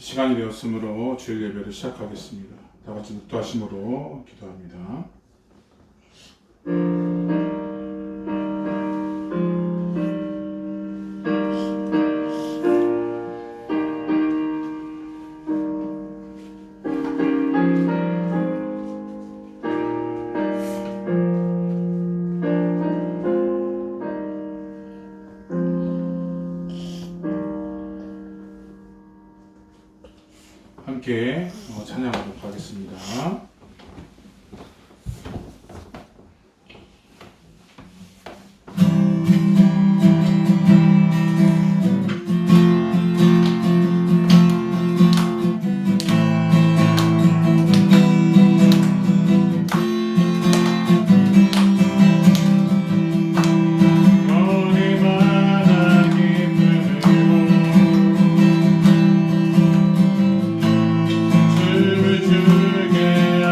시간이 되었으므로 주일 예배를 시작하겠습니다. 다 같이 묵도하심으로 기도합니다. 함께 찬양하도록 하겠습니다. 춤을 추게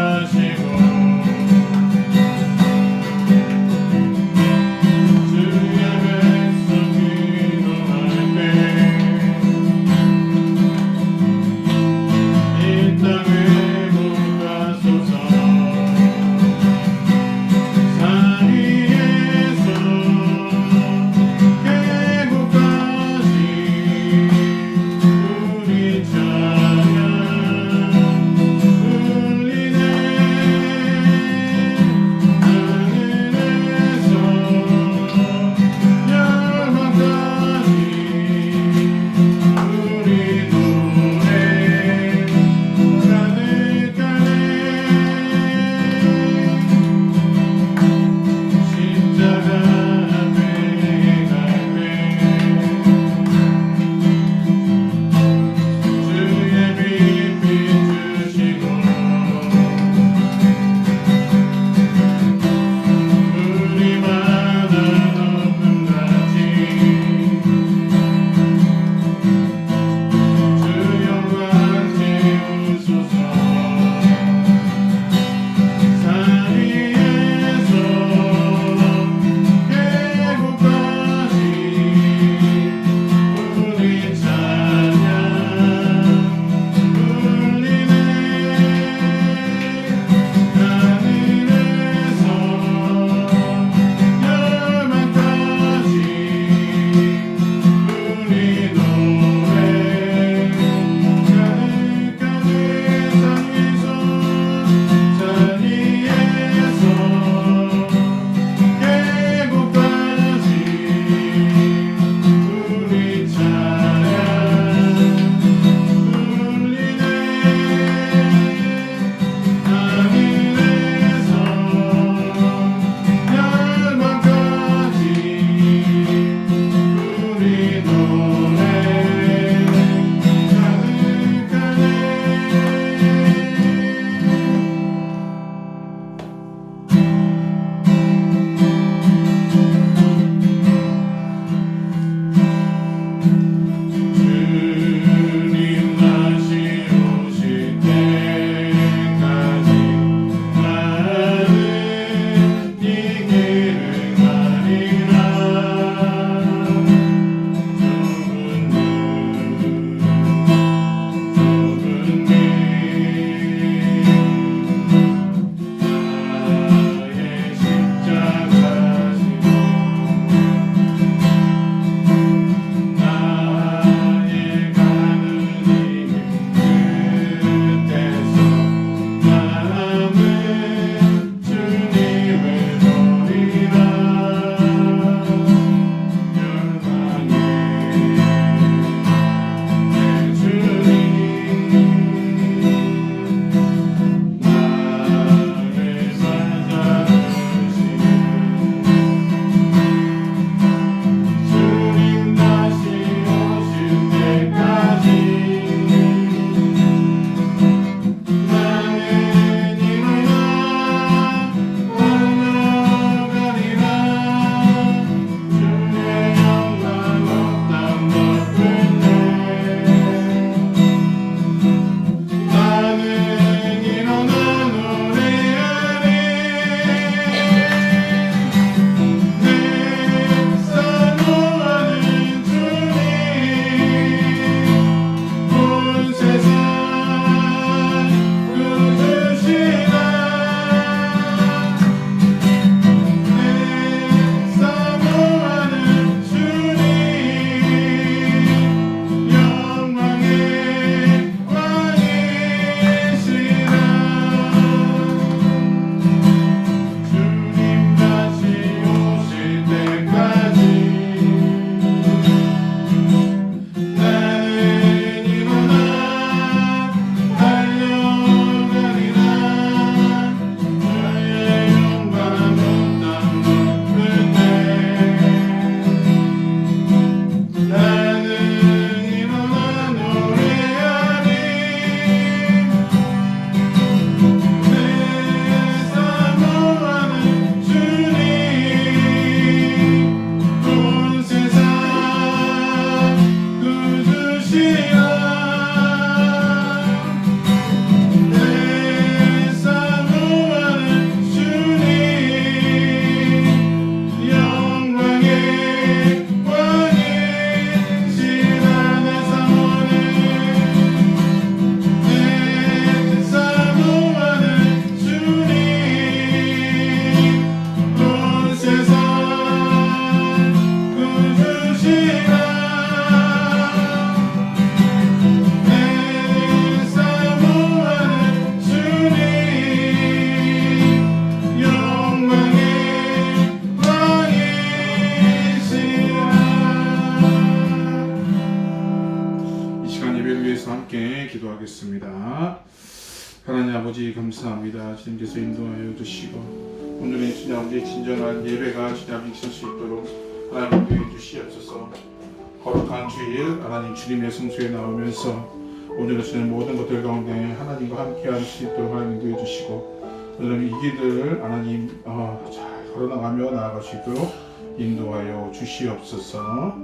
기도하겠습니다. 하나님 아버지 감사합니다. 주님께서 인도하여 주시고 오늘의 주님 아버지 진정한 예배가 주님 아버지 있을 수 있도록 하나님 인도해 주시옵소서. 거룩한 주일 하나님 주님의 성소에 나오면서 오늘의 주님 모든 것들 가운데 하나님과 함께 할 수 있도록 하나님 인도해 주시고 오늘은 이 길을 하나님 잘 걸어나가며 나아갈 수 있도록 인도하여 주시옵소서.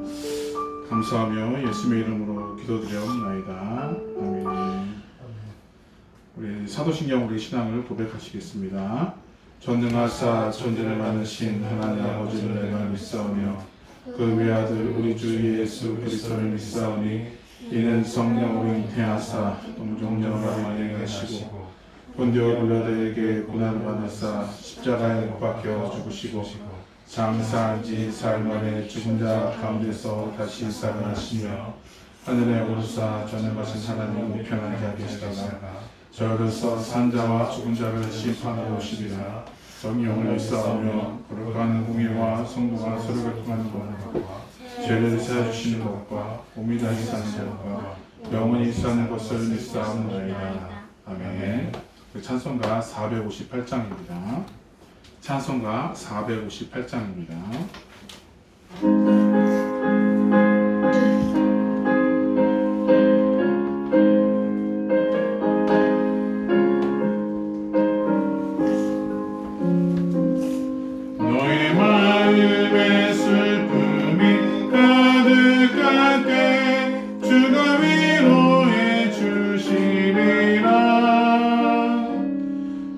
감사하며 예수님의 이름으로 기도드려옵나이다. 아멘. 우리 사도신경 우리 신앙을 고백하시겠습니다. 전능하사 존재를 많으신 하나님 아버지를 내가 믿사오며 그 외아들 우리 주 예수 그리스도를 믿사오니 이는 성령으로 잉태하사 동정녀로 만나게 하시고 본디오 빌라도에게 고난을 받으사 십자가에 못 박혀 죽으시고 장사한 지 사흘 만에 죽은 자 가운데서 다시 살아나시며 하늘에 오르사 전능하신 하나님 우편하게 하시다가 저로서 산자와 죽은 자를 심판하러 오시리라. 정령을 싸우며 거룩한 공의와 성도가 서로 교통하는 것과 죄를 사주시는 것과 몸이 다시 사는 것과 영원히 사는 것을 믿사옵나이다. 아멘. 찬송가 458장입니다. 찬송가 458장입니다.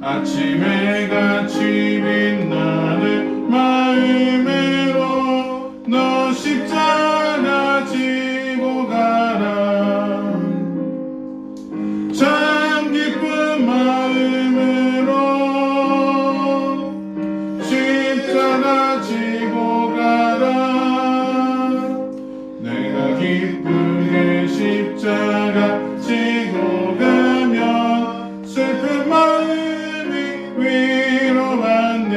아침에 같이 빛나는 마음으로 너 십자가 지고 가라. 참 기쁜 마음으로 십자가 지고 가라. 내가 기쁘게 십자가 지고 가면 슬픈 마음 위로받네.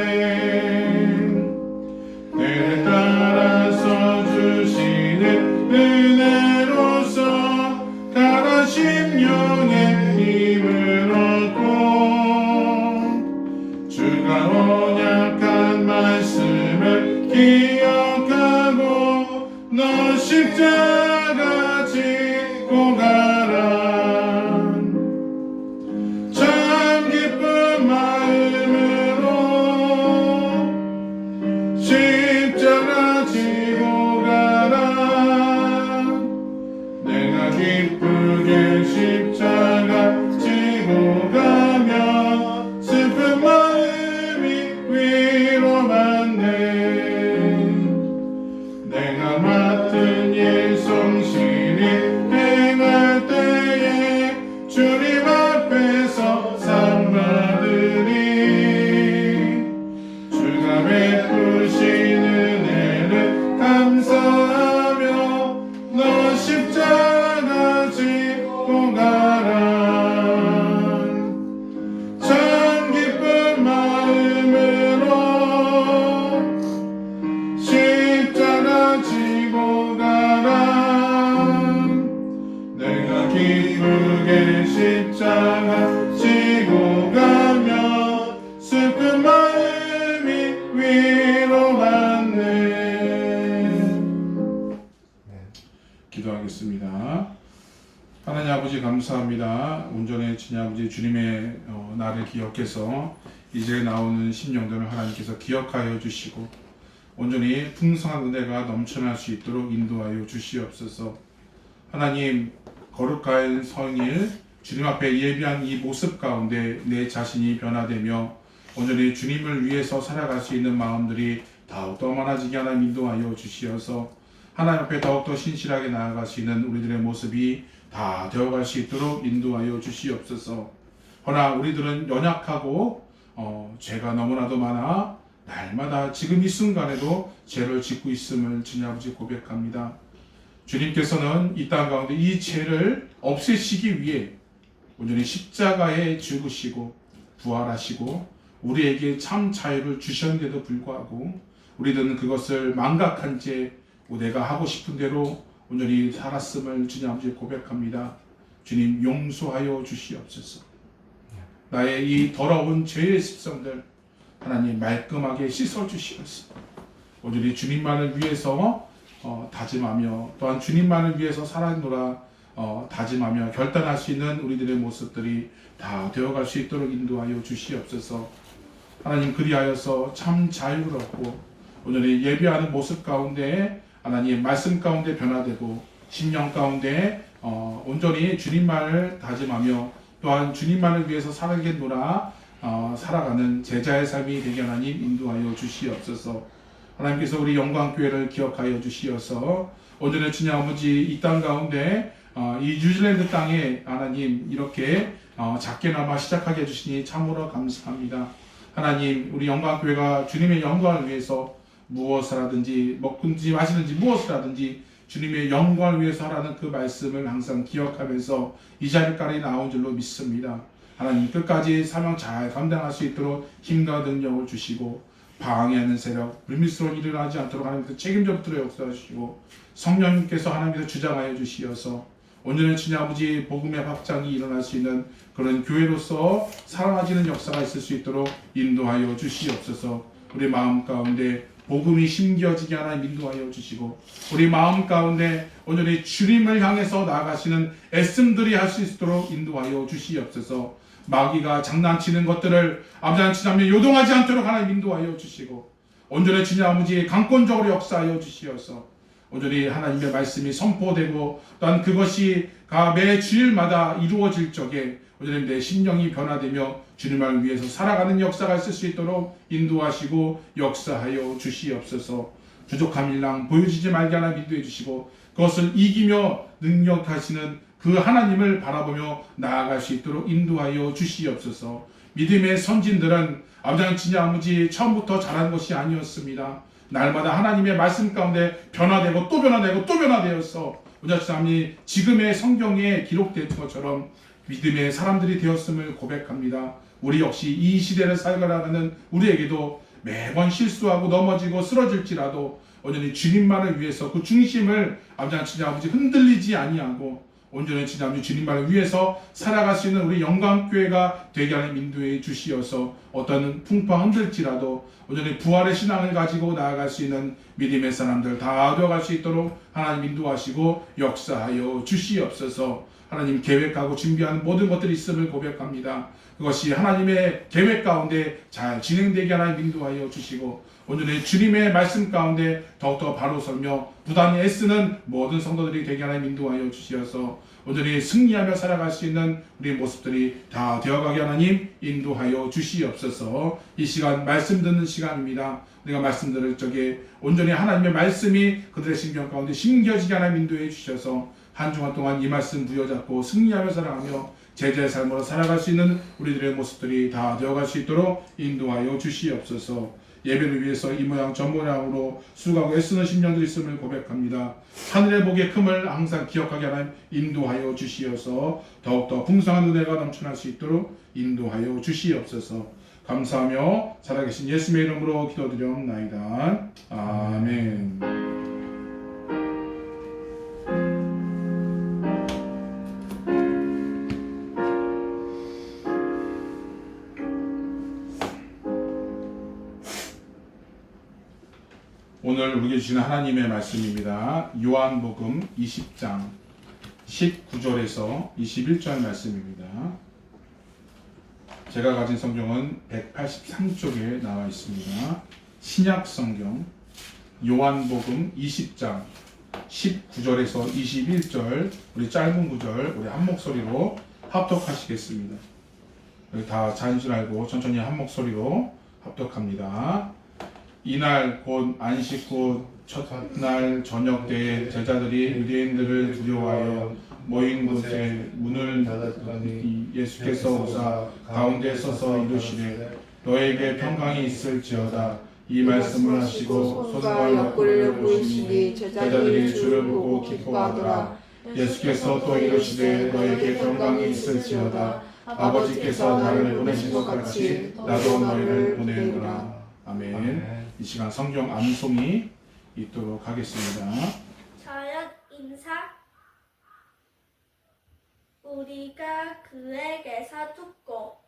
내를 따라서 주시는 은혜로서 가라 심령의 힘을 얻고 주가 언약한 말씀을 기억하고 너 십자가 지고 가라. 참 기쁜 마음으로 십자가 지고 가라. 내가 기쁘게 십자가 지고 가면 슬픈 마음이 위로받네. 내가 맡은 일 성실히 행할 때에 주님 앞에서 상 받으리. 주가 베푸신 은혜를 감사하며 너 십자가 지고 가라. 참 기쁜 마음으로 십자가 지고 가라. 내가 기쁘게 십자가 지고 가면 슬픈 마음이 위로받네. 기도하겠습니다. 하나님 아버지 감사합니다. 온전히 주님 아버지 주님의 나를 기억해서 이제 나오는 심령들을 하나님께서 기억하여 주시고 온전히 풍성한 은혜가 넘쳐날 수 있도록 인도하여 주시옵소서. 하나님 거룩한 성일 주님 앞에 예비한 이 모습 가운데 내 자신이 변화되며 온전히 주님을 위해서 살아갈 수 있는 마음들이 더욱더 많아지게 하나님 인도하여 주시어서 하나님 앞에 더욱더 신실하게 나아갈 수 있는 우리들의 모습이 다 되어갈 수 있도록 인도하여 주시옵소서. 허나 우리들은 연약하고 죄가 너무나도 많아 날마다 지금 이 순간에도 죄를 짓고 있음을 주님 아버지 고백합니다. 주님께서는 이 땅 가운데 이 죄를 없애시기 위해 온전히 십자가에 죽으시고 부활하시고 우리에게 참 자유를 주셨는데도 불구하고 우리들은 그것을 망각한 채 내가 하고 싶은 대로 온전히 살았음을 주님 아버지 고백합니다. 주님 용서하여 주시옵소서. 나의 이 더러운 죄의 습성들 하나님 말끔하게 씻어 주시옵소서. 오늘이 주님만을 위해서 다짐하며 또한 주님만을 위해서 살아노라 다짐하며 결단할 수 있는 우리들의 모습들이 다 되어갈 수 있도록 인도하여 주시옵소서. 하나님 그리하여서 참 자유롭고 오늘의 예배하는 모습 가운데 하나님 말씀 가운데 변화되고 심령 가운데 온전히 주님만을 다짐하며 또한 주님만을 위해서 살아가노라 살아가는 제자의 삶이 되게 하나님 인도하여 주시옵소서. 하나님께서 우리 영광교회를 기억하여 주시어서 오늘의 주님 아버지 이 땅 가운데 이 뉴질랜드 땅에 하나님 이렇게 작게나마 시작하게 해주시니 참으로 감사합니다. 하나님 우리 영광교회가 주님의 영광을 위해서 무엇을 하든지 먹든지 마시든지 무엇을 하든지 주님의 영광을 위해서 하라는 그 말씀을 항상 기억하면서 이 자리까지 나온 줄로 믿습니다. 하나님 끝까지 사명 잘 감당할 수 있도록 힘과 능력을 주시고 방해하는 세력, 불미스러운 일이 일어나지 않도록 하나님께서 책임져 붙들어 역사하시고 성령님께서 하나님께서 주장하여 주시어서 온전히 주님 아버지 복음의 확장이 일어날 수 있는 그런 교회로서 살아나지는 역사가 있을 수 있도록 인도하여 주시옵소서. 우리 마음 가운데 복음이 심겨지게 하나님 인도하여 주시고 우리 마음 가운데 온전히 주님을 향해서 나아가시는 애씀들이 할 수 있도록 인도하여 주시옵소서. 마귀가 장난치는 것들을 아버지 하나님 요동하지 않도록 하나님 인도하여 주시고 온전히 주님 아버지 강권적으로 역사하여 주시어서 온전히 하나님의 말씀이 선포되고 또한 그것이 매 주일마다 이루어질 적에 온전히 내 심령이 변화되며 주님을 위해서 살아가는 역사가 있을 수 있도록 인도하시고 역사하여 주시옵소서. 부족한 일랑 보여지지 말게 하나 인도해 주시고 그것을 이기며 능력하시는 그 하나님을 바라보며 나아갈 수 있도록 인도하여 주시옵소서. 믿음의 선진들은 아버지 처음부터 잘한 것이 아니었습니다. 날마다 하나님의 말씀 가운데 변화되고 또 변화되고 또 변화되어서 우리 지금의 성경에 기록된 것처럼 믿음의 사람들이 되었음을 고백합니다. 우리 역시 이 시대를 살아가는 우리에게도 매번 실수하고 넘어지고 쓰러질지라도 온전히 주님만을 위해서 그 중심을 아버지 흔들리지 아니하고 온전히 주님만을 위해서 살아갈 수 있는 우리 영광교회가 되게 하는 인도해 주시어서 어떤 풍파 흔들지라도 온전히 부활의 신앙을 가지고 나아갈 수 있는 믿음의 사람들 다 되어갈 수 있도록 하나님 인도하시고 역사하여 주시옵소서. 하나님 계획하고 준비하는 모든 것들이 있음을 고백합니다. 그것이 하나님의 계획 가운데 잘 진행되게 하나님 인도하여 주시고 온전히 주님의 말씀 가운데 더욱더 바로 서며 부단히 애쓰는 모든 성도들이 되게 하나님 인도하여 주시어서 온전히 승리하며 살아갈 수 있는 우리의 모습들이 다 되어가게 하나님 인도하여 주시옵소서. 이 시간 말씀 듣는 시간입니다. 우리가 말씀 들을 적에 온전히 하나님의 말씀이 그들의 심령 가운데 심겨지게 하나님 인도해 주셔서 한 주간 동안 이 말씀 부여잡고 승리하며 살아가며 제자의 삶으로 살아갈 수 있는 우리들의 모습들이 다 되어갈 수 있도록 인도하여 주시옵소서. 예배를 위해서 이 모양 저 모양으로 수고하고 애쓰는 심령들이 있음을 고백합니다. 하늘의 복의 큼을 항상 기억하게 하나님 인도하여 주시어서 더욱더 풍성한 은혜가 넘쳐날 수 있도록 인도하여 주시옵소서. 감사하며 살아계신 예수님의 이름으로 기도드리옵나이다. 아멘. 오늘 우리에게 주시는 하나님의 말씀입니다. 요한복음 20장 19절에서 21절 말씀입니다. 제가 가진 성경은 183쪽에 나와 있습니다. 신약 성경 요한복음 20장 19절에서 21절 우리 짧은 구절 우리 한 목소리로 합독하시겠습니다. 다 자인 줄 알고 천천히 한 목소리로 합독합니다. 이날 곧 안식 후 첫날 저녁 때에 제자들이 유대인들을 두려워하여 모인 곳에 문을 닫았더니 예수께서 오사 가운데 서서 이르시되 너에게 평강이 있을지어다. 이 말씀을 하시고 손과 옆구리를 보이시니 제자들이 주를 보고 기뻐하더라. 예수께서 또 이르시되 너에게 평강이 있을지어다. 아버지께서 나를 보내신 것 같이 나도 너희를 보내노라. 아멘. 이 시간 성경 암송이 있도록 하겠습니다. 저녁 인사. 우리가 그에게서 듣고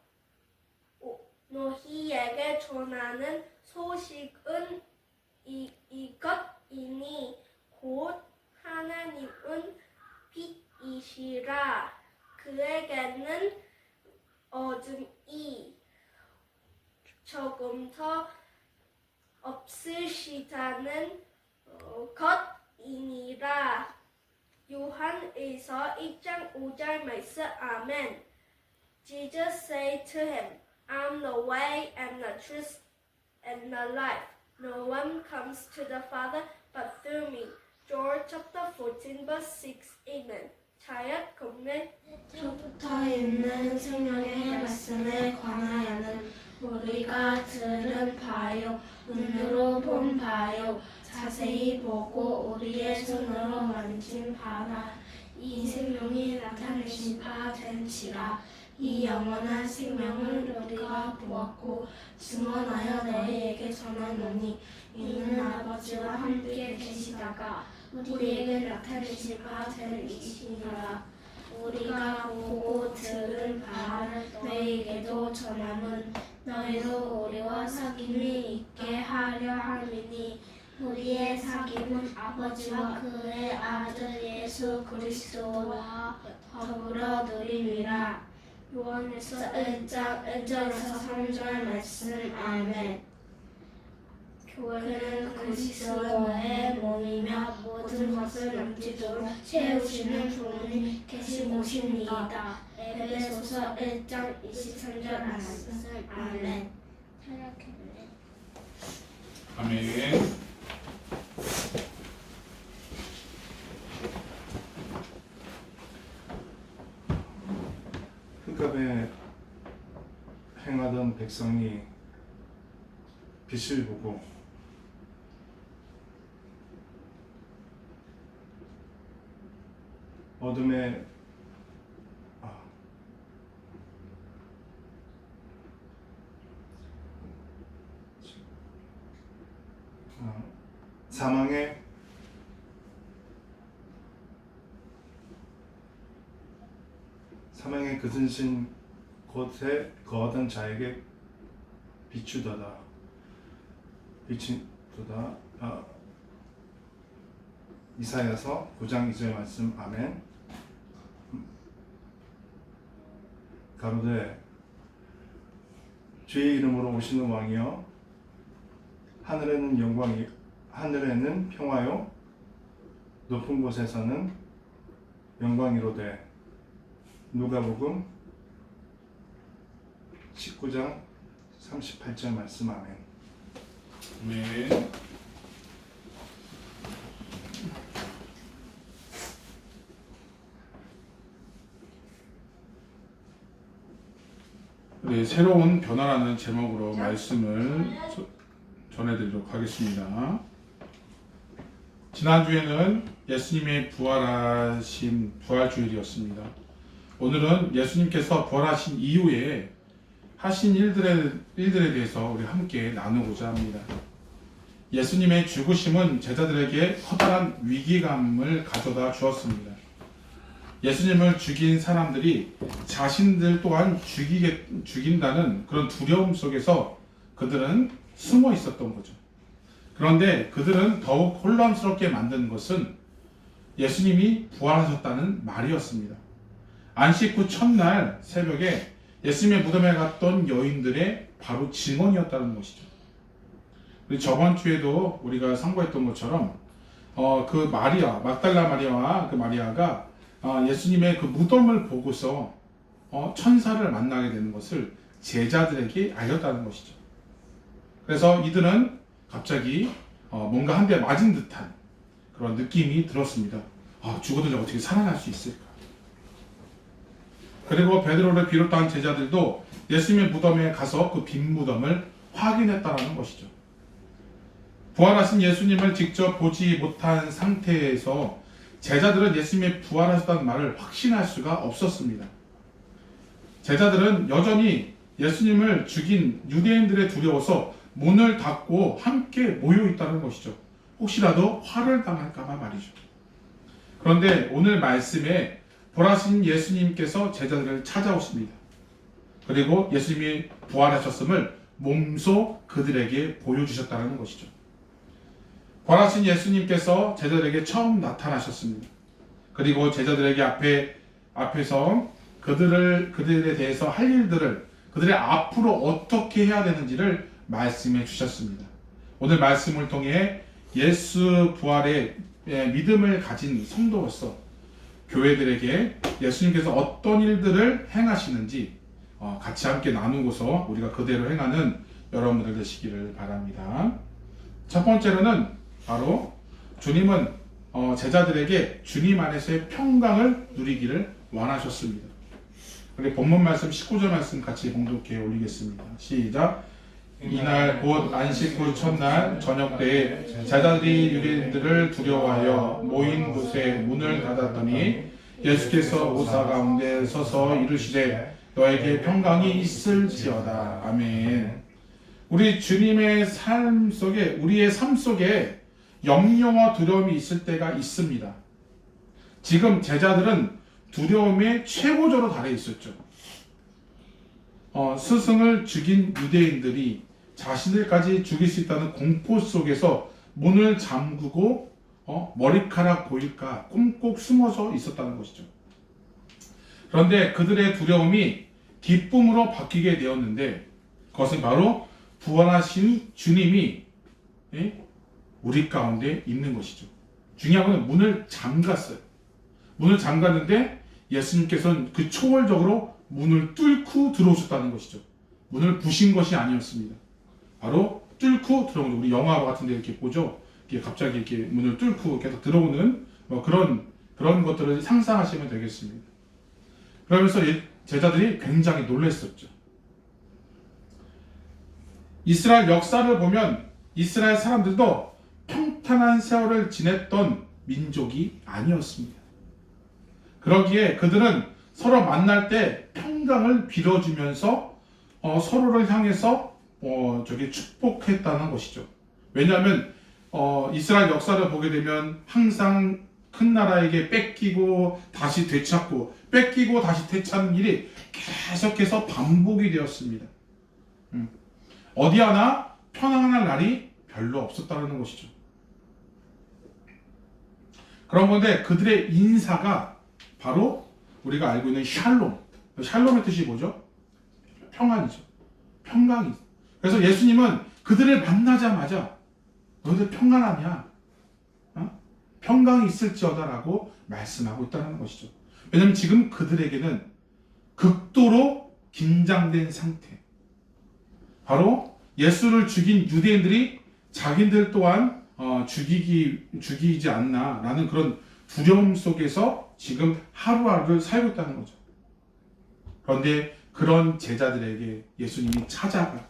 너희에게 전하는 소식은 이것이니 곧 하나님은 빛이시라. 그에게는 어둠이 조금 더 없으시다는 것이니라. 요한에서 1장 5절 말씀. 아멘. Jesus said to him, I'm the way and the truth and the life. No one comes to the Father but through me. John chapter 14 verse 6. Amen. 차렷 공매. 처부터 있는 생명의 말씀에 관하여는 우리가 들은 바요, 눈으로 본 바요, 자세히 보고 우리의 손으로 만진 바라. 이 생명이 나타내신 바 된지라. 이 영원한 생명을 우리가 보았고 증언하여 너희에게 전하노니 이는 아버지와 함께 계시다가 우리에게 나타내신 바 된 이시니라. 우리가 보고 들은 바를 너희에게도 전함은 너희도 우리와 사귐이 있게 하려 함이니 우리의 사귐은 아버지와 그의 아들 예수 그리스도와 더불어 누림이라. 요한에서 1장 1절에서 3절 말씀. 아멘. 교회는 그리스도의 몸이며 모든 것을 넘치도록 채우시는 분이 계신 곳입니다. 에베소서 1장 23절 말씀. 아멘. 아멘. 흑암에 행하던 백성이 빛을 보고 어둠에 사망의 그전신 곳에 거하던 자에게 비추도다. 비추도다. 이사야서 9장 2절 말씀. 아멘. 가로되 주의 이름으로 오시는 왕이여, 하늘에는 평화요, 높은 곳에서는 영광이로되. 누가복음 19장 38절 말씀. 아멘. 아멘. 네, 새로운 변화라는 제목으로 말씀을 전해드리도록 하겠습니다. 지난주에는 예수님의 부활하신 부활주일이었습니다. 오늘은 예수님께서 부활하신 이후에 하신 일들에 대해서 우리 함께 나누고자 합니다. 예수님의 죽으심은 제자들에게 커다란 위기감을 가져다 주었습니다. 예수님을 죽인 사람들이 자신들 또한 죽인다는 그런 두려움 속에서 그들은 숨어 있었던 거죠. 그런데 그들은 더욱 혼란스럽게 만든 것은 예수님이 부활하셨다는 말이었습니다. 안식 후 첫날 새벽에 예수님의 무덤에 갔던 여인들의 바로 증언이었다는 것이죠. 우리 저번 주에도 우리가 상고했던 것처럼 그 마리아, 막달라 마리아와 그 마리아가 예수님의 그 무덤을 보고서 천사를 만나게 되는 것을 제자들에게 알렸다는 것이죠. 그래서 이들은 갑자기 뭔가 한 대 맞은 듯한 그런 느낌이 들었습니다. 죽어도 어떻게 살아날 수 있을까? 그리고 베드로를 비롯한 제자들도 예수님의 무덤에 가서 그 빈 무덤을 확인했다는 것이죠. 부활하신 예수님을 직접 보지 못한 상태에서 제자들은 예수님의 부활하셨다는 말을 확신할 수가 없었습니다. 제자들은 여전히 예수님을 죽인 유대인들에 두려워서 문을 닫고 함께 모여 있다는 것이죠. 혹시라도 화를 당할까봐 말이죠. 그런데 오늘 말씀에 부활하신 예수님께서 제자들을 찾아오십니다. 그리고 예수님이 부활하셨음을 몸소 그들에게 보여주셨다는 것이죠. 부활하신 예수님께서 제자들에게 처음 나타나셨습니다. 그리고 제자들에게 앞에서 그들에 대해서 할 일들을 그들의 앞으로 어떻게 해야 되는지를 말씀해 주셨습니다. 오늘 말씀을 통해 예수 부활의 믿음을 가진 성도로서 교회들에게 예수님께서 어떤 일들을 행하시는지 같이 함께 나누고서 우리가 그대로 행하는 여러분들 되시기를 바랍니다. 첫 번째로는 바로 주님은 제자들에게 주님 안에서의 평강을 누리기를 원하셨습니다. 우리 본문 말씀 19절 말씀 같이 봉독해 올리겠습니다. 시작. 이날 곧 안식 후 첫날 저녁 때에 제자들이 유대인들을 두려워하여 모인 곳에 문을 닫았더니 예수께서 오사 가운데 서서 이르시되 너에게 평강이 있을지어다. 아멘. 우리 주님의 삶 속에, 우리의 삶 속에 염려와 두려움이 있을 때가 있습니다. 지금 제자들은 두려움의 최고조로 달해 있었죠. 스승을 죽인 유대인들이 자신들까지 죽일 수 있다는 공포 속에서 문을 잠그고 머리카락 보일까 꽁꽁 숨어서 있었다는 것이죠. 그런데 그들의 두려움이 기쁨으로 바뀌게 되었는데 그것은 바로 부활하신 주님이 우리 가운데 있는 것이죠. 중요한 건 문을 잠갔어요. 문을 잠갔는데 예수님께서는 그 초월적으로 문을 뚫고 들어오셨다는 것이죠. 문을 부신 것이 아니었습니다. 바로 뚫고 들어오는, 우리 영화 같은 데 이렇게 보죠. 이렇게 갑자기 이렇게 문을 뚫고 계속 들어오는 그런 것들을 상상하시면 되겠습니다. 그러면서 제자들이 굉장히 놀랐었죠. 이스라엘 역사를 보면 이스라엘 사람들도 평탄한 세월을 지냈던 민족이 아니었습니다. 그러기에 그들은 서로 만날 때 평강을 빌어주면서 서로를 향해서 축복했다는 것이죠. 왜냐하면 이스라엘 역사를 보게 되면 항상 큰 나라에게 뺏기고 다시 되찾고 뺏기고 다시 되찾는 일이 계속해서 반복이 되었습니다. 어디 하나 편안한 날이 별로 없었다는 것이죠. 그런 건데 그들의 인사가 바로 우리가 알고 있는 샬롬. 샬롬의 뜻이 뭐죠? 평안이죠. 평강이. 그래서 예수님은 그들을 만나자마자 너희들 평안하냐? 평강이 있을지어다라고 말씀하고 있다는 것이죠. 왜냐하면 지금 그들에게는 극도로 긴장된 상태. 바로 예수를 죽인 유대인들이 자기들 또한 죽이지 않나라는 그런 두려움 속에서 지금 하루하루를 살고 있다는 거죠. 그런데 그런 제자들에게 예수님이 찾아가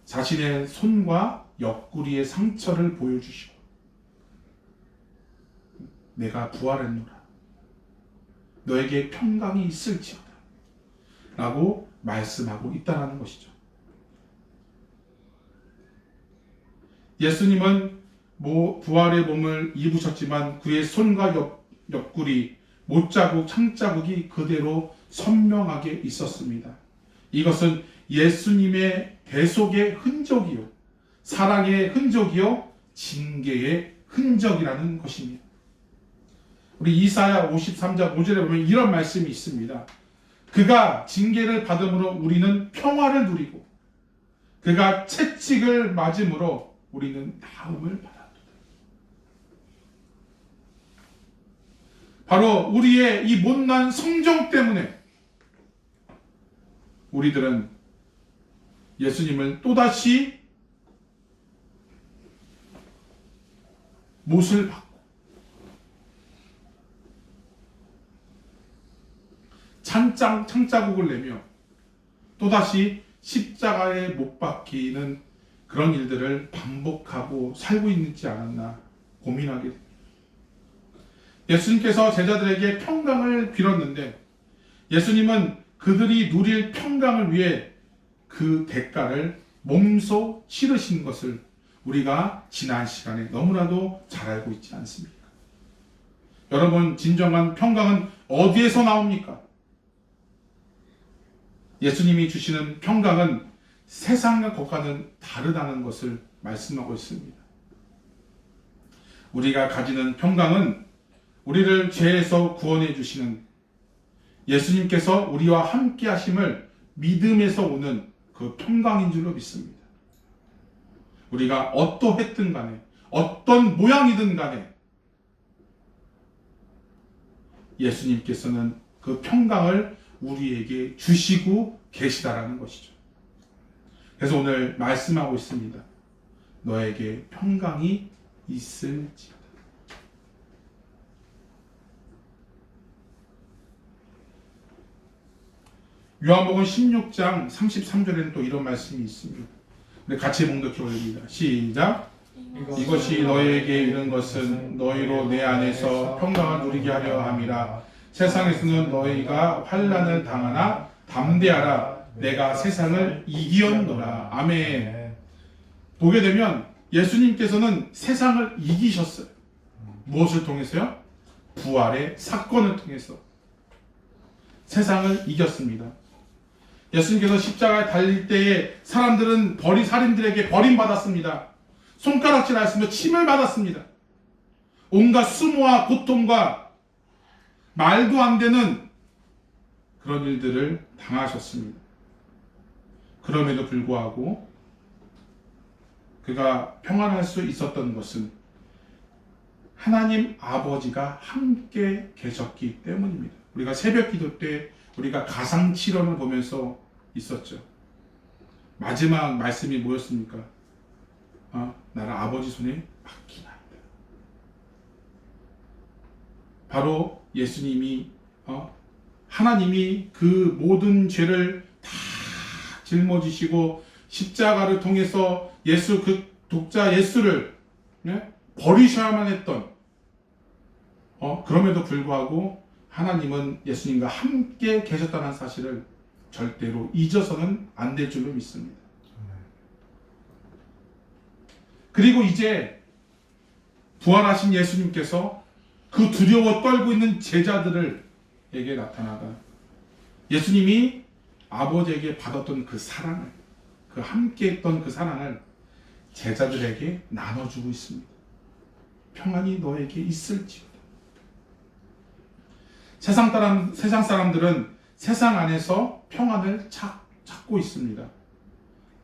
자신의 손과 옆구리의 상처를 보여주시고 내가 부활했노라. 너에게 평강이 있을지어다. 라고 말씀하고 있다는 것이죠. 예수님은 부활의 몸을 입으셨지만 그의 손과 옆구리, 못자국, 창자국이 그대로 선명하게 있었습니다. 이것은 예수님의 대속의 흔적이요, 사랑의 흔적이요, 징계의 흔적이라는 것입니다. 우리 이사야 53장 5절에 보면 이런 말씀이 있습니다. 그가 징계를 받음으로 우리는 평화를 누리고 그가 채찍을 맞음으로 우리는 나음을 받았다. 바로 우리의 이 못난 성정 때문에 우리들은 예수님을 또다시 못을 받고 창자국을 내며 또다시 십자가에 못 박히는 그런 일들을 반복하고 살고 있지 않았나 고민하게 됩니다. 예수님께서 제자들에게 평강을 빌었는데 예수님은 그들이 누릴 평강을 위해 그 대가를 몸소 치르신 것을 우리가 지난 시간에 너무나도 잘 알고 있지 않습니까? 여러분, 진정한 평강은 어디에서 나옵니까? 예수님이 주시는 평강은 세상의 것과는 다르다는 것을 말씀하고 있습니다. 우리가 가지는 평강은 우리를 죄에서 구원해 주시는 예수님께서 우리와 함께 하심을 믿음에서 오는 그 평강인 줄로 믿습니다. 우리가 어떠했든 간에, 어떤 모양이든 간에 예수님께서는 그 평강을 우리에게 주시고 계시다라는 것이죠. 그래서 오늘 말씀하고 있습니다. 너에게 평강이 있을지어다. 요한복음 16장 33절에는 또 이런 말씀이 있습니다. 우리 같이 봉독해 올립니다. 시작. 이것이 너희에게 이른 것은 너희로 내 안에서 평강을 누리게 하려 함이라. 세상에서는 너희가 환난을 당하나 담대하라. 내가 세상을 이기었노라. 아멘. 보게 되면 예수님께서는 세상을 이기셨어요. 무엇을 통해서요? 부활의 사건을 통해서 세상을 이겼습니다. 예수님께서 십자가에 달릴 때에 사람들은 살인들에게 버림받았습니다. 손가락질하였으며 침을 받았습니다. 온갖 수모와 고통과 말도 안 되는 그런 일들을 당하셨습니다. 그럼에도 불구하고 그가 평안할 수 있었던 것은 하나님 아버지가 함께 계셨기 때문입니다. 우리가 새벽 기도 때 우리가 가상칠언을 보면서 있었죠. 마지막 말씀이 뭐였습니까? 나를 아버지 손에 맡기나이다. 바로 예수님이 하나님이 그 모든 죄를 다 짊어지시고 십자가를 통해서 그 독자 예수를 버리셔야만 했던 그럼에도 불구하고 하나님은 예수님과 함께 계셨다는 사실을 절대로 잊어서는 안 될 줄로 믿습니다. 그리고 이제 부활하신 예수님께서 그 두려워 떨고 있는 제자들에게 나타나가 예수님이 아버지에게 받았던 그 사랑을, 그 함께했던 그 사랑을 제자들에게 나눠주고 있습니다. 평안이 너에게 있을지어다. 세상 사람들은 세상 안에서 평안을 찾고 있습니다.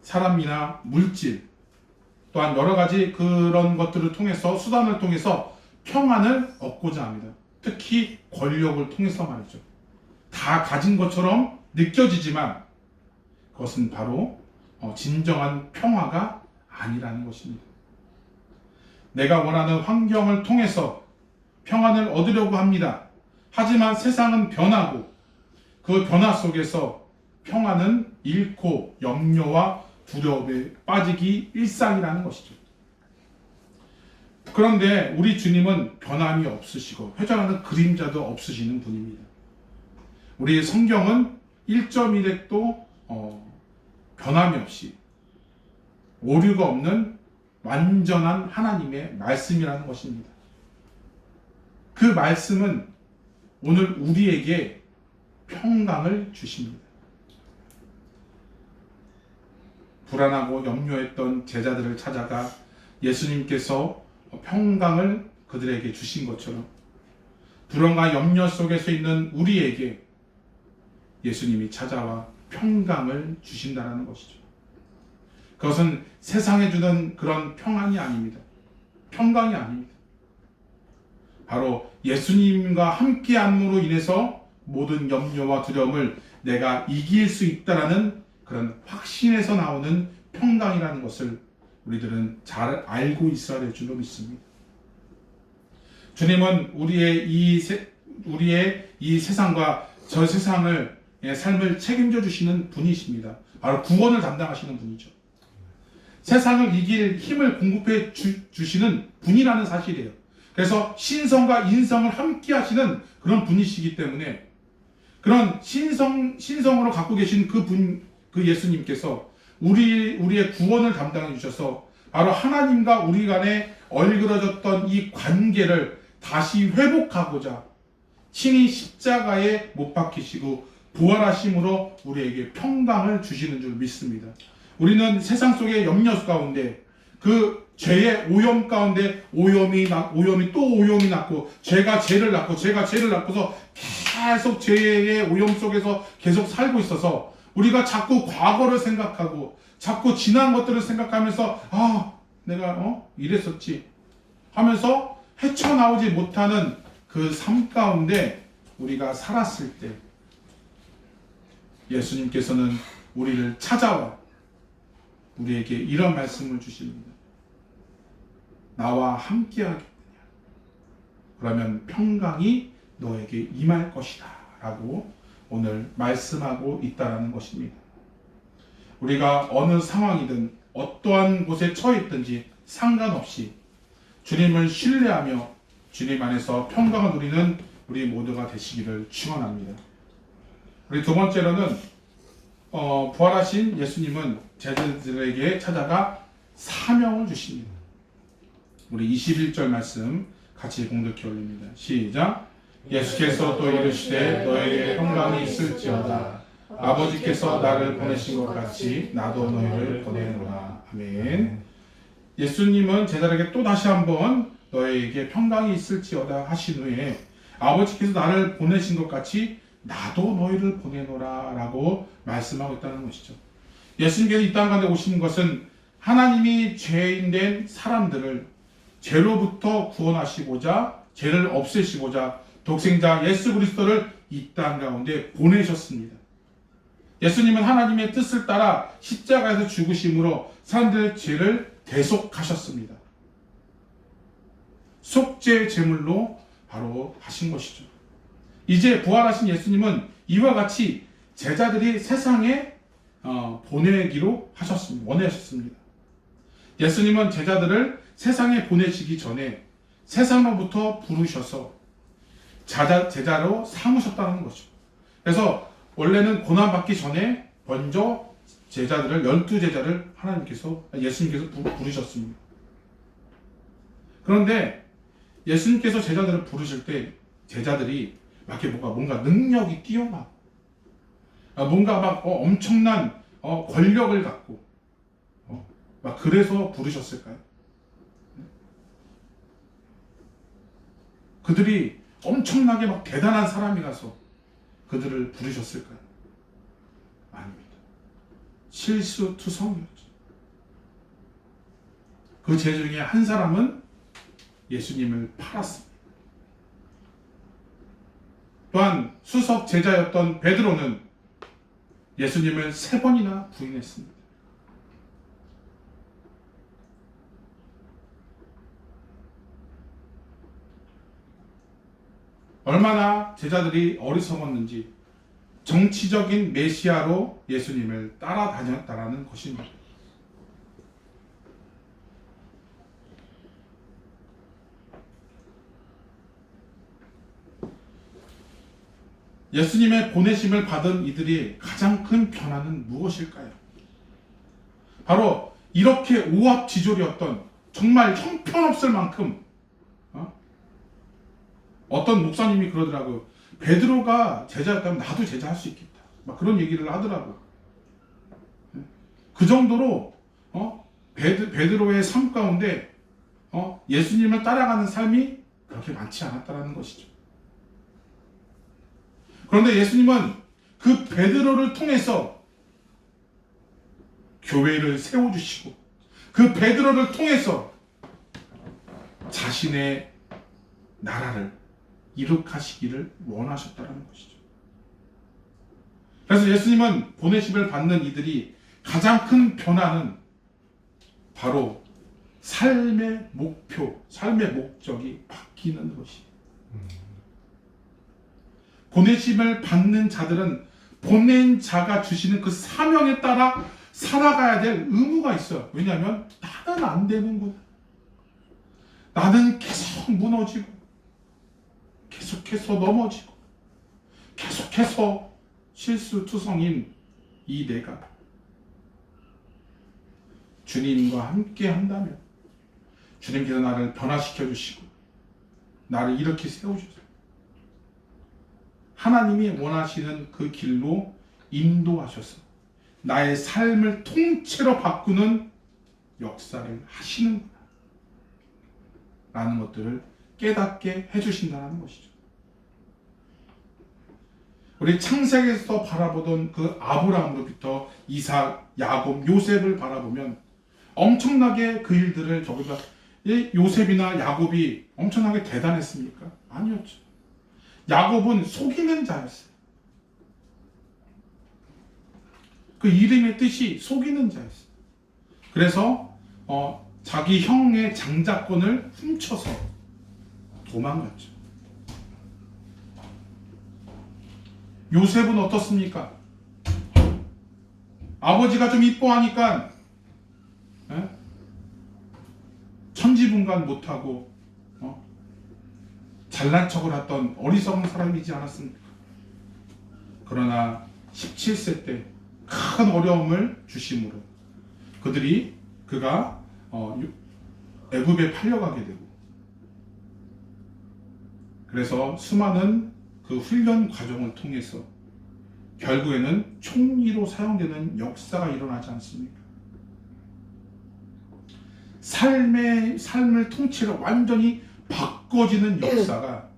사람이나 물질, 또한 여러 가지 그런 것들을 통해서, 수단을 통해서 평안을 얻고자 합니다. 특히 권력을 통해서 말이죠. 다 가진 것처럼 느껴지지만 그것은 바로 진정한 평화가 아니라는 것입니다. 내가 원하는 환경을 통해서 평안을 얻으려고 합니다. 하지만 세상은 변하고 그 변화 속에서 평안은 잃고 염려와 두려움에 빠지기 일상이라는 것이죠. 그런데 우리 주님은 변함이 없으시고 회전하는 그림자도 없으시는 분입니다. 우리 성경은 1.1획도 변함이 없이 오류가 없는 완전한 하나님의 말씀이라는 것입니다. 그 말씀은 오늘 우리에게 평강을 주십니다. 불안하고 염려했던 제자들을 찾아가 예수님께서 평강을 그들에게 주신 것처럼 불안과 염려 속에서 있는 우리에게 예수님이 찾아와 평강을 주신다는 것이죠. 그것은 세상에 주는 그런 평안이 아닙니다. 평강이 아닙니다. 바로 예수님과 함께함으로 인해서 모든 염려와 두려움을 내가 이길 수 있다라는 그런 확신에서 나오는 평강이라는 것을 우리들은 잘 알고 있어야 될 줄로 믿습니다. 주님은 우리의 이 세상과 저 세상을 삶을 책임져 주시는 분이십니다. 바로 구원을 담당하시는 분이죠. 세상을 이길 힘을 공급해 주시는 분이라는 사실이에요. 그래서 신성과 인성을 함께 하시는 그런 분이시기 때문에 그런 신성으로 갖고 계신 그 예수님께서 우리의 구원을 담당해 주셔서 바로 하나님과 우리 간에 얼그러졌던 이 관계를 다시 회복하고자 친히 십자가에 못 박히시고 부활하심으로 우리에게 평강을 주시는 줄 믿습니다. 우리는 세상 속의 염려 가운데 그 죄의 오염 가운데 오염이 또 오염이 났고 죄가 죄를 낳고서 계속 죄의 오염 속에서 계속 살고 있어서 우리가 자꾸 과거를 생각하고 자꾸 지난 것들을 생각하면서 내가 이랬었지 하면서 헤쳐나오지 못하는 그 삶 가운데 우리가 살았을 때 예수님께서는 우리를 찾아와 우리에게 이런 말씀을 주십니다. 나와 함께 하겠느냐? 그러면 평강이 너에게 임할 것이다 라고 오늘 말씀하고 있다라는 것입니다. 우리가 어느 상황이든 어떠한 곳에 처해 있든지 상관없이 주님을 신뢰하며 주님 안에서 평강을 누리는 우리 모두가 되시기를 축원합니다. 우리 두 번째로는 부활하신 예수님은 제자들에게 찾아가 사명을 주십니다. 우리 21절 말씀 같이 공독해 올립니다. 시작. 예수께서 또 이르시되 너에게 평강이 있을지어다. 아버지께서 나를 보내신 것 같이 나도 너희를 보내노라. 아멘. 예수님은 제자들에게 또 다시 한번 너에게 평강이 있을지어다 하신 후에 아버지께서 나를 보내신 것 같이 나도 너희를 보내노라 라고 말씀하고 있다는 것이죠. 예수님께서 이 땅 가운데 오신 것은 하나님이 죄인된 사람들을 죄로부터 구원하시고자 죄를 없애시고자 독생자 예수 그리스도를 이 땅 가운데 보내셨습니다. 예수님은 하나님의 뜻을 따라 십자가에서 죽으심으로 사람들의 죄를 대속하셨습니다. 속죄 제물로 바로 하신 것이죠. 이제 부활하신 예수님은 이와 같이 제자들이 세상에 보내기로 원하셨습니다. 예수님은 제자들을 세상에 보내시기 전에 세상으로부터 부르셔서 제자로 삼으셨다는 거죠. 그래서 원래는 고난받기 전에 먼저 제자들을 12제자를 예수님께서 부르셨습니다. 그런데 예수님께서 제자들을 부르실 때 제자들이 뭔가 능력이 뛰어나고 뭔가 엄청난 권력을 갖고 그래서 부르셨을까요? 그들이 엄청나게 대단한 사람이라서 그들을 부르셨을까요? 아닙니다. 실수투성이었죠. 그 제자 중에 한 사람은 예수님을 팔았습니다. 또한 수석 제자였던 베드로는 예수님을 3번이나 부인했습니다. 얼마나 제자들이 어리석었는지 정치적인 메시아로 예수님을 따라다녔다라는 것입니다. 예수님의 보내심을 받은 이들이 가장 큰 변화는 무엇일까요? 바로 이렇게 오합지졸이었던 정말 형편없을 만큼 어떤 목사님이 그러더라고요. 베드로가 제자였다면 나도 제자할 수 있겠다. 그런 얘기를 하더라고요. 그 정도로 베드로의 삶 가운데 예수님을 따라가는 삶이 그렇게 많지 않았다는 것이죠. 그런데 예수님은 그 베드로를 통해서 교회를 세워주시고 그 베드로를 통해서 자신의 나라를 이룩하시기를 원하셨다는 것이죠. 그래서 예수님은 보내심을 받는 이들이 가장 큰 변화는 바로 삶의 목표, 삶의 목적이 바뀌는 것이에요. 보내심을 받는 자들은 보낸 자가 주시는 그 사명에 따라 살아가야 될 의무가 있어요. 왜냐하면 나는 안 되는구나. 나는 계속 무너지고 계속해서 넘어지고 계속해서 실수투성인 이 내가 주님과 함께 한다면 주님께서 나를 변화시켜 주시고 나를 이렇게 세우셨어요. 하나님이 원하시는 그 길로 인도하셔서 나의 삶을 통째로 바꾸는 역사를 하시는구나 라는 것들을 깨닫게 해주신다는 것이죠. 우리 창세기에서 바라보던 그 아브라함으로부터 이삭, 야곱, 요셉을 바라보면 엄청나게 그 일들을 저기다 요셉이나 야곱이 엄청나게 대단했습니까? 아니었죠. 야곱은 속이는 자였어요. 그 이름의 뜻이 속이는 자였어요. 그래서 자기 형의 장자권을 훔쳐서 도망갔죠. 요셉은 어떻습니까? 아버지가 좀 이뻐하니까 천지분간 못하고 잘난 척을 했던 어리석은 사람이지 않았습니까? 그러나 17세 때 큰 어려움을 주심으로 그가 애굽에 팔려가게 되고, 그래서 수많은 그 훈련 과정을 통해서 결국에는 총리로 사용되는 역사가 일어나지 않습니까? 삶을 통째로 완전히 바꿔지는 역사가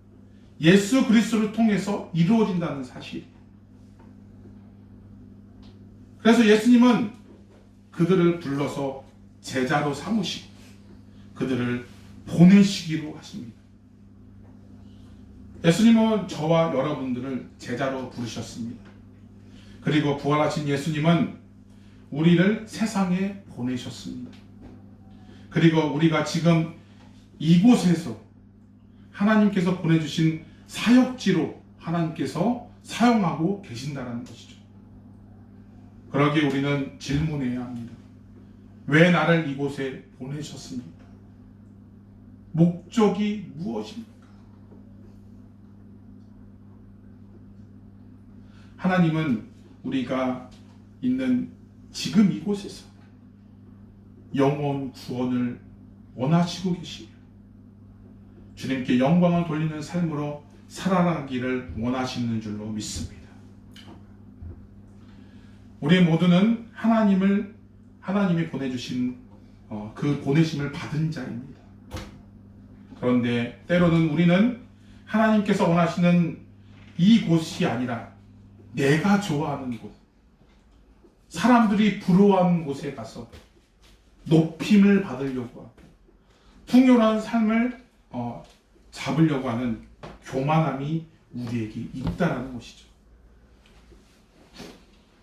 예수 그리스도를 통해서 이루어진다는 사실. 그래서 예수님은 그들을 불러서 제자로 삼으시고 그들을 보내시기로 하십니다. 예수님은 저와 여러분들을 제자로 부르셨습니다. 그리고 부활하신 예수님은 우리를 세상에 보내셨습니다. 그리고 우리가 지금 이곳에서 하나님께서 보내주신 사역지로 하나님께서 사용하고 계신다는 것이죠. 그러기에 우리는 질문해야 합니다. 왜 나를 이곳에 보내셨습니까? 목적이 무엇입니까? 하나님은 우리가 있는 지금 이곳에서 영혼 구원을 원하시고 계십니다. 주님께 영광을 돌리는 삶으로 살아가기를 원하시는 줄로 믿습니다. 우리 모두는 하나님이 보내주신 그 보내심을 받은 자입니다. 그런데 때로는 우리는 하나님께서 원하시는 이곳이 아니라 내가 좋아하는 곳, 사람들이 부러워하는 곳에 가서 높임을 받으려고 하고 풍요로운 삶을 잡으려고 하는 교만함이 우리에게 있다는 것이죠.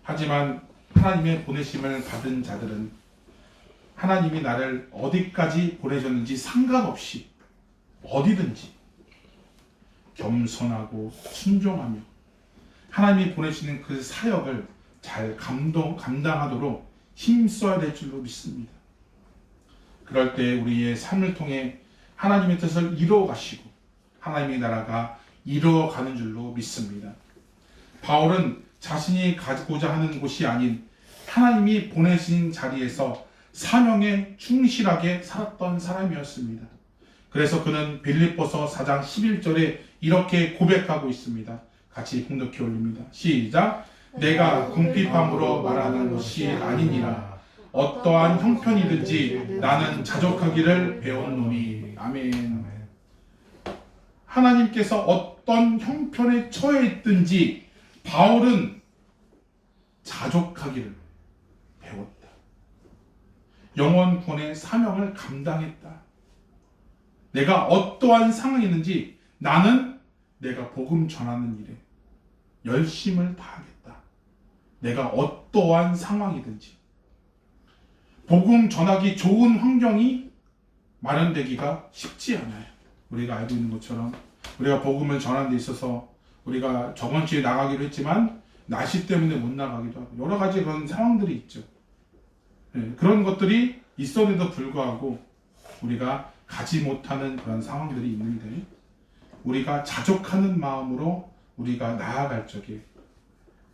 하지만 하나님의 보내심을 받은 자들은 하나님이 나를 어디까지 보내셨는지 상관없이 어디든지 겸손하고 순종하며 하나님이 보내시는 그 사역을 잘 감당하도록 힘써야 될 줄로 믿습니다. 그럴 때 우리의 삶을 통해 하나님의 뜻을 이루어가시고 하나님의 나라가 이루어가는 줄로 믿습니다. 바울은 자신이 가고자 하는 곳이 아닌 하나님이 보내신 자리에서 사명에 충실하게 살았던 사람이었습니다. 그래서 그는 빌립보서 4장 11절에 이렇게 고백하고 있습니다. 같이 공독해 올립니다. 시작. 내가 궁핍함으로 말하는 것이 아니니라. 어떠한 형편이든지 나는 자족하기를 배웠노니. 아멘. 하나님께서 어떤 형편에 처해 있든지 바울은 자족하기를 배웠다. 영원 구원의 사명을 감당했다. 내가 어떠한 상황이든지 나는 내가 복음 전하는 일에 열심을 다하겠다. 내가 어떠한 상황이든지. 복음 전하기 좋은 환경이 마련되기가 쉽지 않아요. 우리가 알고 있는 것처럼 우리가 복음을 전하는 데 있어서 우리가 저번 주에 나가기로 했지만 날씨 때문에 못 나가기도 하고 여러 가지 그런 상황들이 있죠. 그런 것들이 있었는데도 불구하고 우리가 가지 못하는 그런 상황들이 있는데 우리가 자족하는 마음으로 우리가 나아갈 적에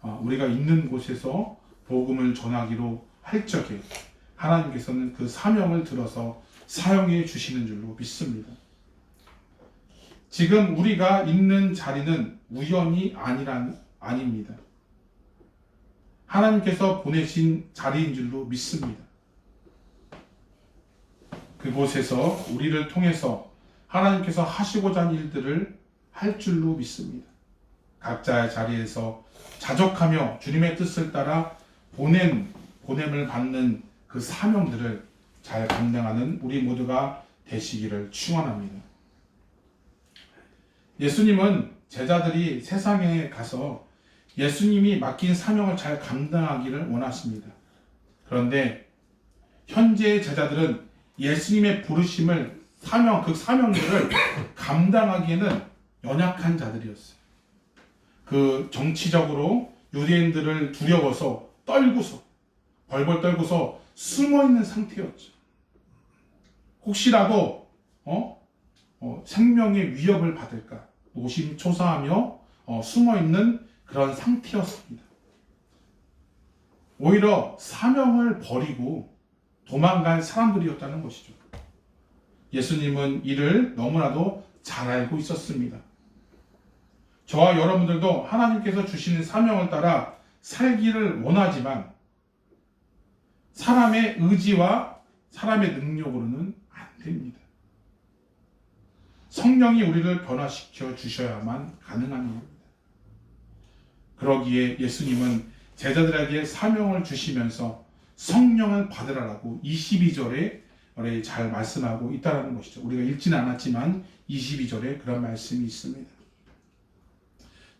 우리가 있는 곳에서 복음을 전하기로 할 적에 하나님께서는 그 사명을 들어서 사용해 주시는 줄로 믿습니다. 지금 우리가 있는 자리는 우연이 아닙니다. 하나님께서 보내신 자리인 줄로 믿습니다. 그곳에서 우리를 통해서 하나님께서 하시고자 하는 일들을 할 줄로 믿습니다. 각자의 자리에서 자족하며 주님의 뜻을 따라 보냄을 받는 그 사명들을 잘 감당하는 우리 모두가 되시기를 축원합니다. 예수님은 제자들이 세상에 가서 예수님이 맡긴 사명을 잘 감당하기를 원하십니다. 그런데 현재의 제자들은 예수님의 부르심을 그 사명들을 감당하기에는 연약한 자들이었어요. 그 정치적으로 유대인들을 두려워서 벌벌 떨고서 숨어 있는 상태였죠. 혹시라도 생명의 위협을 받을까 노심초사하며 숨어 있는 그런 상태였습니다. 오히려 사명을 버리고 도망간 사람들이었다는 것이죠. 예수님은 이를 너무나도 잘 알고 있었습니다. 저와 여러분들도 하나님께서 주시는 사명을 따라 살기를 원하지만 사람의 의지와 사람의 능력으로는 안 됩니다. 성령이 우리를 변화시켜 주셔야만 가능한 일입니다. 그러기에 예수님은 제자들에게 사명을 주시면서 성령을 받으라라고 22절에 잘 말씀하고 있다는 것이죠. 우리가 읽지는 않았지만 22절에 그런 말씀이 있습니다.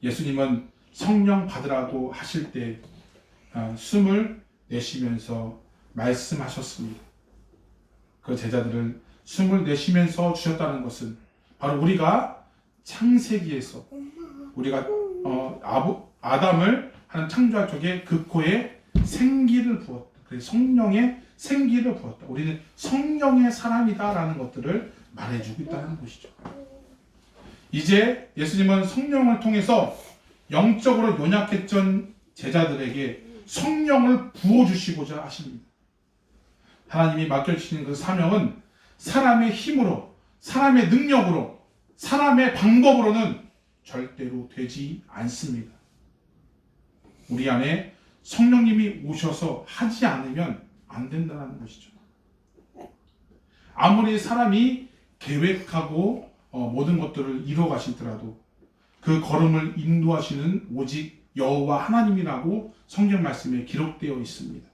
예수님은 성령 받으라고 하실 때 숨을 내쉬면서 말씀하셨습니다. 그 제자들을 숨을 내쉬면서 주셨다는 것은 바로 우리가 창세기에서 우리가 아담을 하는 창조할 적에 그 코에 생기를 부었다. 그래서 성령의 생기를 부었다. 우리는 성령의 사람이다라는 것들을 말해주고 있다는 것이죠. 이제 예수님은 성령을 통해서 영적으로 연약했던 제자들에게 성령을 부어주시고자 하십니다. 하나님이 맡겨주시는 그 사명은 사람의 힘으로, 사람의 능력으로, 사람의 방법으로는 절대로 되지 않습니다. 우리 안에 성령님이 오셔서 하지 않으면 안 된다는 것이죠. 아무리 사람이 계획하고 모든 것들을 이루어 가시더라도 그 걸음을 인도하시는 오직 여호와 하나님이라고 성경 말씀에 기록되어 있습니다.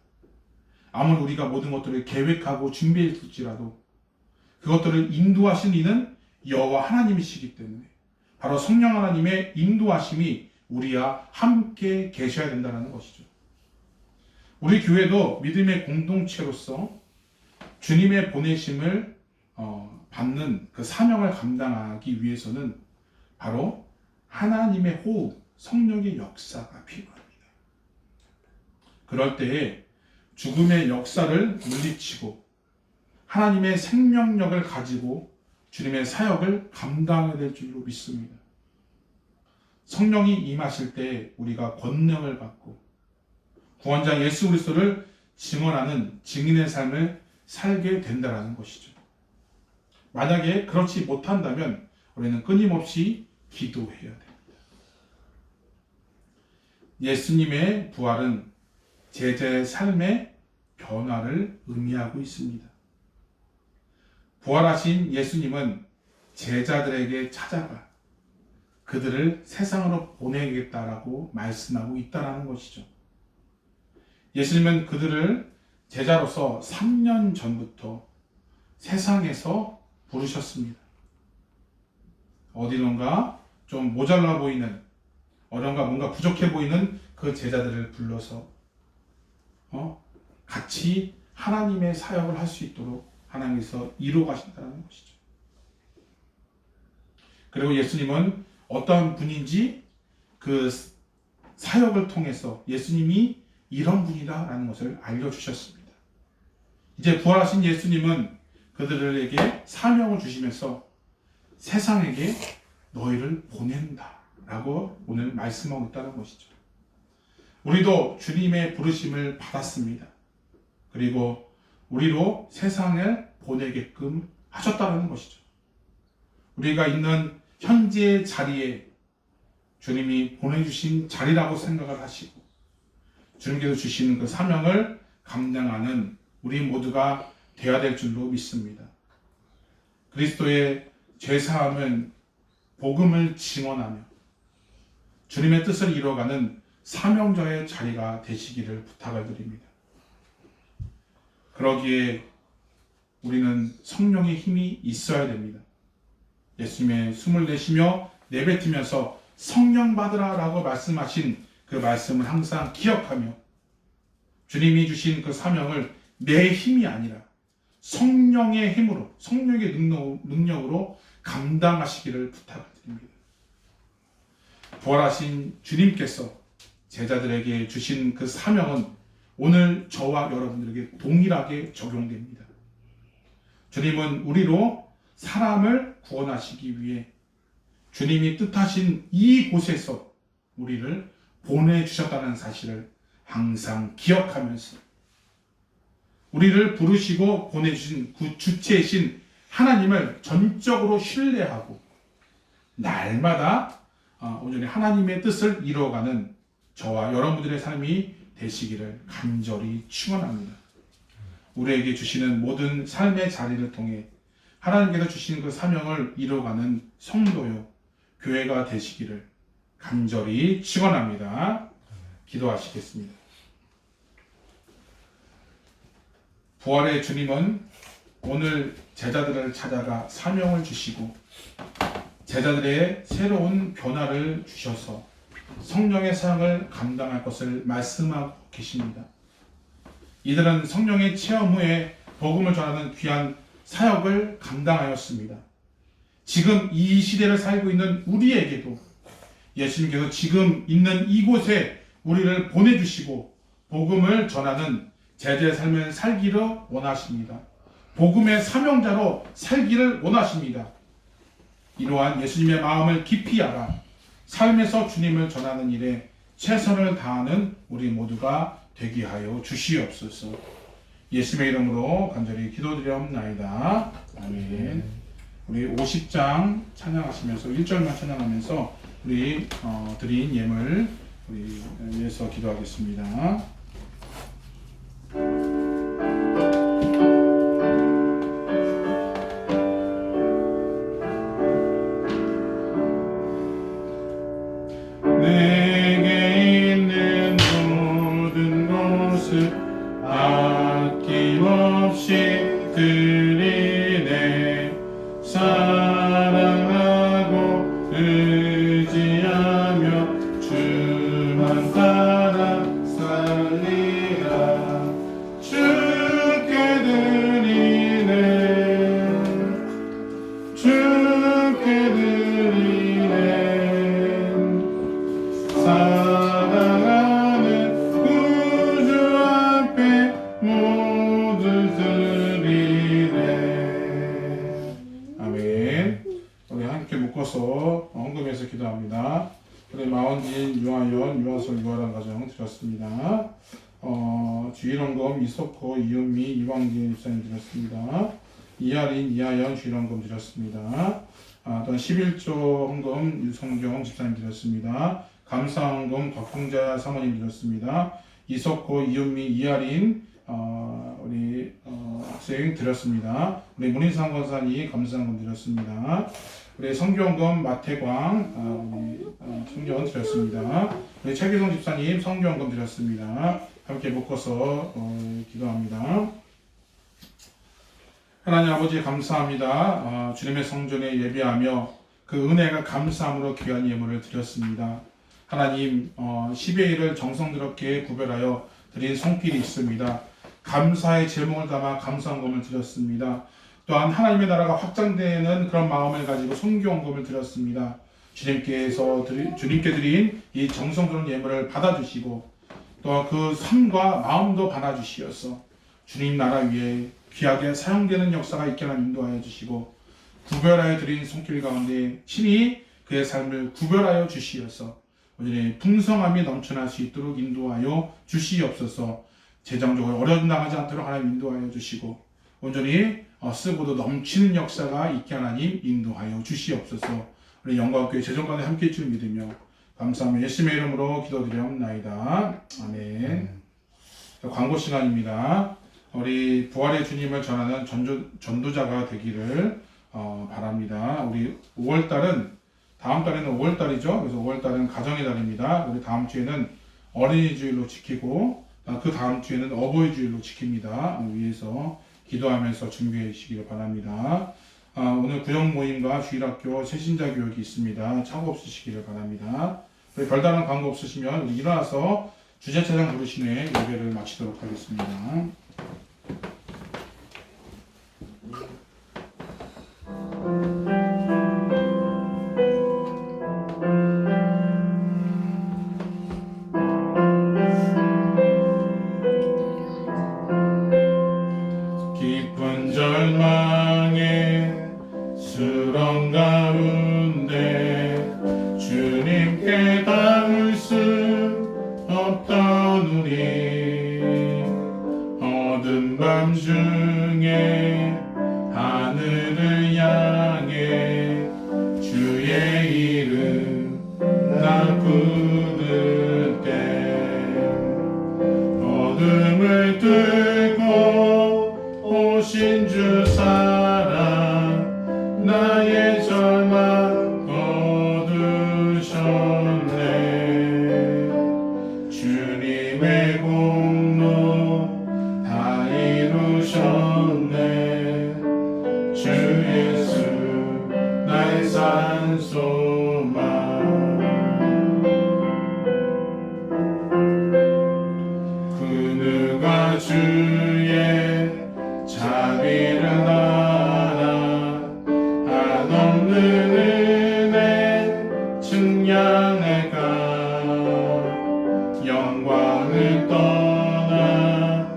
아무리 우리가 모든 것들을 계획하고 준비했을지라도 그것들을 인도하신 이는 여호와 하나님이시기 때문에 바로 성령 하나님의 인도하심이 우리와 함께 계셔야 된다는 것이죠. 우리 교회도 믿음의 공동체로서 주님의 보내심을 받는 그 사명을 감당하기 위해서는 바로 하나님의 호흡, 성령의 역사가 필요합니다. 그럴 때에 죽음의 역사를 물리치고 하나님의 생명력을 가지고 주님의 사역을 감당해야 될 줄로 믿습니다. 성령이 임하실 때 우리가 권능을 받고 구원자 예수 그리스도를 증언하는 증인의 삶을 살게 된다는 것이죠. 만약에 그렇지 못한다면 우리는 끊임없이 기도해야 됩니다. 예수님의 부활은 제자의 삶의 변화를 의미하고 있습니다. 부활하신 예수님은 제자들에게 찾아가 그들을 세상으로 보내겠다라고 말씀하고 있다는 것이죠. 예수님은 그들을 제자로서 3년 전부터 세상에서 부르셨습니다. 어디론가 좀 모자라 보이는, 어딘가 뭔가 부족해 보이는 그 제자들을 불러서 같이 하나님의 사역을 할 수 있도록 하나님께서 이루어 가신다는 것이죠. 그리고 예수님은 어떠한 분인지 그 사역을 통해서 예수님이 이런 분이다라는 것을 알려주셨습니다. 이제 부활하신 예수님은 그들에게 사명을 주시면서 세상에게 너희를 보낸다 라고 오늘 말씀하고 있다는 것이죠. 우리도 주님의 부르심을 받았습니다. 그리고 우리로 세상을 보내게끔 하셨다는 것이죠. 우리가 있는 현재의 자리에 주님이 보내주신 자리라고 생각을 하시고 주님께서 주시는 그 사명을 감당하는 우리 모두가 되어야 될 줄로 믿습니다. 그리스도의 죄사함은 복음을 증언하며 주님의 뜻을 이루어가는 사명자의 자리가 되시기를 부탁을 드립니다. 그러기에 우리는 성령의 힘이 있어야 됩니다. 예수님의 숨을 내쉬며 내뱉으면서 성령 받으라 라고 말씀하신 그 말씀을 항상 기억하며 주님이 주신 그 사명을 내 힘이 아니라 성령의 힘으로, 성령의 능력으로 감당하시기를 부탁을 드립니다. 부활하신 주님께서 제자들에게 주신 그 사명은 오늘 저와 여러분들에게 동일하게 적용됩니다. 주님은 우리로 사람을 구원하시기 위해 주님이 뜻하신 이곳에서 우리를 보내주셨다는 사실을 항상 기억하면서 우리를 부르시고 보내주신 그 주체이신 하나님을 전적으로 신뢰하고 날마다 온전히 하나님의 뜻을 이루어가는 저와 여러분들의 삶이 되시기를 간절히 축원합니다. 우리에게 주시는 모든 삶의 자리를 통해 하나님께서 주시는 그 사명을 이루어가는 성도요 교회가 되시기를 간절히 축원합니다. 기도하시겠습니다. 부활의 주님은 오늘 제자들을 찾아가 사명을 주시고 제자들의 새로운 변화를 주셔서 성령의 사역을 감당할 것을 말씀하고 계십니다. 이들은 성령의 체험 후에 복음을 전하는 귀한 사역을 감당하였습니다. 지금 이 시대를 살고 있는 우리에게도 예수님께서 지금 있는 이곳에 우리를 보내주시고 복음을 전하는 제자의 삶을 살기를 원하십니다. 복음의 사명자로 살기를 원하십니다. 이러한 예수님의 마음을 깊이 알아 삶에서 주님을 전하는 일에 최선을 다하는 우리 모두가 되게 하여 주시옵소서. 예수님의 이름으로 간절히 기도드리옵나이다. 아멘. 우리 50장 찬양하시면서 1절만 찬양하면서 우리 드린 예물 우리 위해서 기도하겠습니다. 내게 있는 모든 것을 아낌없이 드리네. 사랑하고 의지하며 주만 따라 살리라. 주께 드리네. 주께 드리네. 사랑하는 구주 앞에 모두 드리네. 아멘. 우리 함께 묶어서 헌금해서 기도합니다. 우리 마원진, 유아연, 유아솔, 유아란 가정 드렸습니다. 주일헌금 이석호, 이은미, 이광진 입사님 드렸습니다. 이하린, 이하연 주일헌금 드렸습니다. 또한 11조 헌금 유성경 집사님 드렸습니다. 감사헌금 곽풍자 사모님 드렸습니다. 이석호, 이은미, 이하린 우리 학생 드렸습니다. 우리 문인상 권사님 감사헌금 드렸습니다. 우리 성경금 마태광 우리 청년 드렸습니다. 우리 최기성 집사님 성경금 드렸습니다. 함께 묶어서 기도합니다. 하나님 아버지 감사합니다. 주님의 성전에 예배하며 그 은혜가 감사함으로 귀한 예물을 드렸습니다. 하나님 10의 1을 정성스럽게 구별하여 드린 손길이 있습니다. 감사의 제목을 담아 감사헌금을 드렸습니다. 또한 하나님의 나라가 확장되는 그런 마음을 가지고 선교헌금을 드렸습니다. 주님께 드린 이 정성스러운 예물을 받아주시고 또 그 삶과 마음도 받아주시어서 주님 나라 위에 귀하게 사용되는 역사가 있게 하나 인도하여 주시고 구별하여 드린 손길 가운데 친히 그의 삶을 구별하여 주시어서 온전히 풍성함이 넘쳐날 수 있도록 인도하여 주시옵소서. 재정적으로 어려움당하지 않도록 하나님 인도하여 주시고 온전히 쓰고도 넘치는 역사가 있게 하나님 인도하여 주시옵소서. 우리 영광교회 재정관에 함께 해줄 믿으며 감사하며 예수님의 이름으로 기도드리옵나이다. 아멘. 광고 시간입니다. 우리 부활의 주님을 전하는 전도자가 되기를 바랍니다. 우리 5월달은 다음 달에는 5월달이죠. 그래서 5월달은 가정의 달입니다. 우리 다음 주에는 어린이 주일로 지키고 그 다음 주에는 어버이 주일로 지킵니다. 위해서 기도하면서 준비해 주시기를 바랍니다. 오늘 구역 모임과 주일학교 새신자 교육이 있습니다. 착오 없으시기를 바랍니다. 별다른 광고 없으시면 우리 일어나서 주제차장 부르신 후에 예배를 마치도록 하겠습니다. 깊은 절망에 수렁 가운데 주님께 닿을 수 없던 우리 어두운 밤 중에 하늘을 향해 주의 이름 나 부를 때 어둠을 뚫고 오신 주 사랑 나의 절망 거두셨네. 주님의 공로 다 이루셨네. 주 예수 나의 산소망. 그 누가 주의 자비를 알아 한없는 은혜 증량해가 영광을 떠나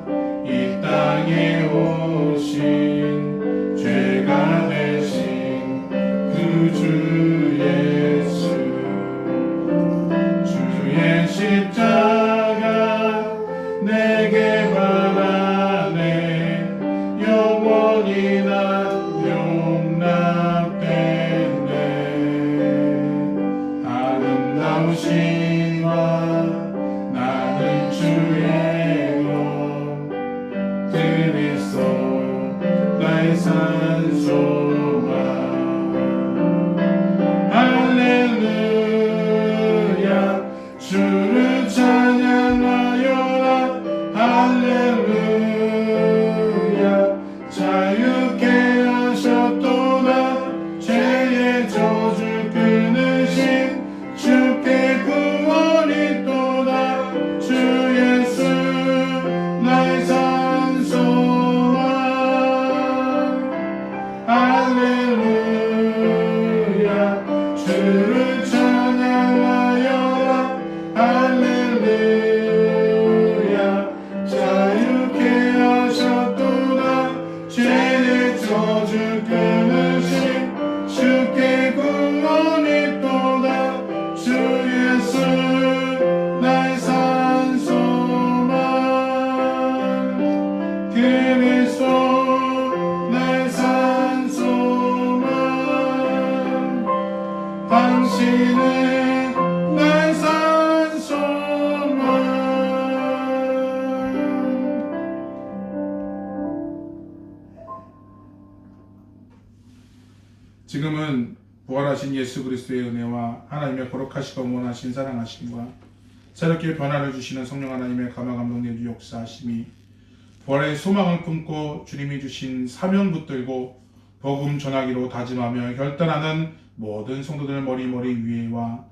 이 땅에 오신 죄가 되신 그 주 예수 주의 십자가 내게 바라네 영원히 나 용납됐네. 아름다우신 와 나는 주의 것 그리스도 나의 산소망. 할렐루야 주를 찬양하여라. 할렐루야 자유케 하셨도다. 죄의 저주 끊으신 주께 구원이 또다. 주 예수 나의 산소망. 할렐루야 주를 찬양하여라. 할렐루야 자유케 하셨도다. 죄의 저주 끊으신 주께 구원이 또다. 주 예수 나의 산소망. 그리스도 나의 산소망. 당신은 나의 산소망. 지금은 부활하신 예수 그리스도의 은혜와 하나님의 거룩하시고 원하신 사랑하심과 새롭게 변화를 주시는 성령 하나님의 감화 감동 내주 역사하심이 부활의 소망을 품고 주님이 주신 사명 붙들고 복음 전하기로 다짐하며 결단하는 모든 성도들 머리 위에와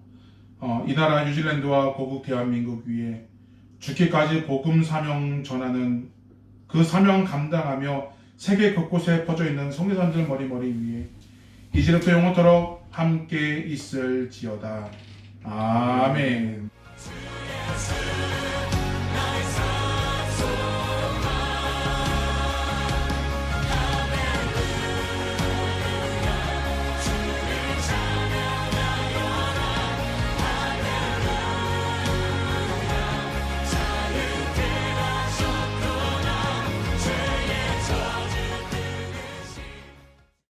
이 나라 뉴질랜드와 고국 대한민국 위에 죽기까지 복음 사명 전하는 그 사명 감당하며 세계 곳곳에 퍼져 있는 성교사님들 머리 위에 이제부터 영원토록 함께 있을지어다. 아멘.